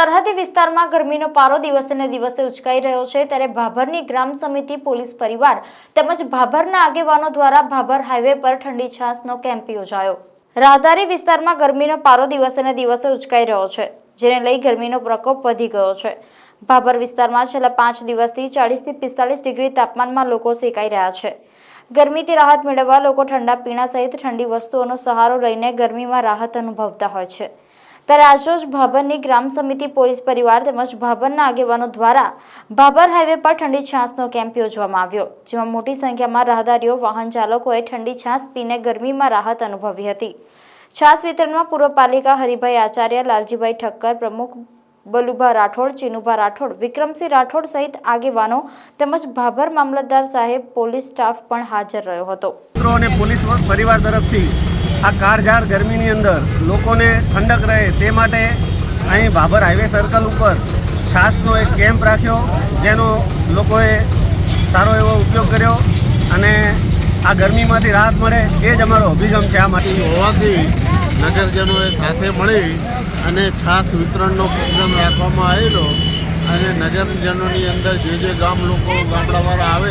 સરહદી વિસ્તારમાં ગરમીનો પારો દિવસે ને દિવસે ઉચકાઈ રહ્યો છે ત્યારે ભાભરની ગ્રામ સમિતિ પોલીસ પરિવાર તેમજ ભાભરના આગેવાનો દ્વારા ભાભર હાઈવે પર ઠંડી છાસનો કેમ્પ યોજાયો। રાહદારી વિસ્તારમાં ગરમીનો પારો દિવસે ને દિવસે ઉચકાઈ રહ્યો છે, જેને લઈ ગરમીનો પ્રકોપ વધી ગયો છે। ભાભર વિસ્તારમાં છેલ્લા 5 દિવસથી 40 થી 45 ડિગ્રી તાપમાનમાં લોકો સેકાઈ રહ્યા છે। ગરમીથી રાહત મેળવવા લોકો ઠંડા પીણા સહિત ઠંડી વસ્તુઓનો સહારો લઈને ગરમીમાં રાહત અનુભવતા હોય છે। ત્યારે આજરોજ ભાભરની ગ્રામ સમિતિ પોલીસ પરિવાર તેમજ ભાભરના આગેવાનો દ્વારા ભાભર હાઈવે પર ઠંડી છાસનો કેમ્પ યોજવામાં આવ્યો, જેમાં મોટી સંખ્યામાં રાહદારીઓ વાહન ચાલકોએ ઠંડી છાસ પીને ગરમીમાં રાહત અનુભવી હતી। છાસ વિતરણમાં પૂર્વ પાલિકા હરિભાઈ આચાર્ય, લાલજીભાઈ ઠક્કર, પ્રમુખ બલુભા રાઠોડ, ચીનુભા રાઠોડ, વિક્રમસિંહ રાઠોડ સહિત આગેવાનો તેમજ ભાભર મામલતદાર સાહેબ, પોલીસ સ્ટાફ પણ હાજર રહ્યો હતો। પોલીસ પરિવાર તરફથી આ કાળઝાળ ગરમીની અંદર લોકોને ઠંડક રહે તે માટે અહીં ભાભર હાઈવે સર્કલ ઉપર છાશનો એક કેમ્પ રાખ્યો, જેનો લોકોએ સારો એવો ઉપયોગ કર્યો અને આ ગરમીમાંથી રાહત મળે એ જ અમારો અભિગમ છે। આ માટે હોવાથી નગરજનોએ સાથે મળી અને છાશ વિતરણનો પ્રોગ્રામ રાખવામાં આવેલો અને નગરજનોની અંદર જે ગામ લોકો ગામડાવાળા આવે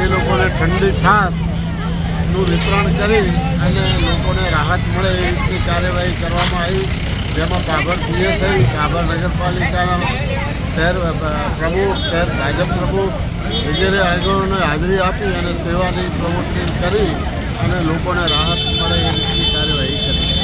એ લોકોને ઠંડી છાશનું વિતરણ કરી અને લોકોને રાહત મળે એ રીતની કાર્યવાહી કરવામાં આવી, જેમાં ભાભર પીએસઆઈ, ભાભર નગરપાલિકાના શહેર પ્રમુખ, શહેર ભાજપ પ્રમુખ વગેરે આગેવાનોએ હાજરી આપી અને સેવાની પ્રવૃત્તિ કરી અને લોકોને રાહત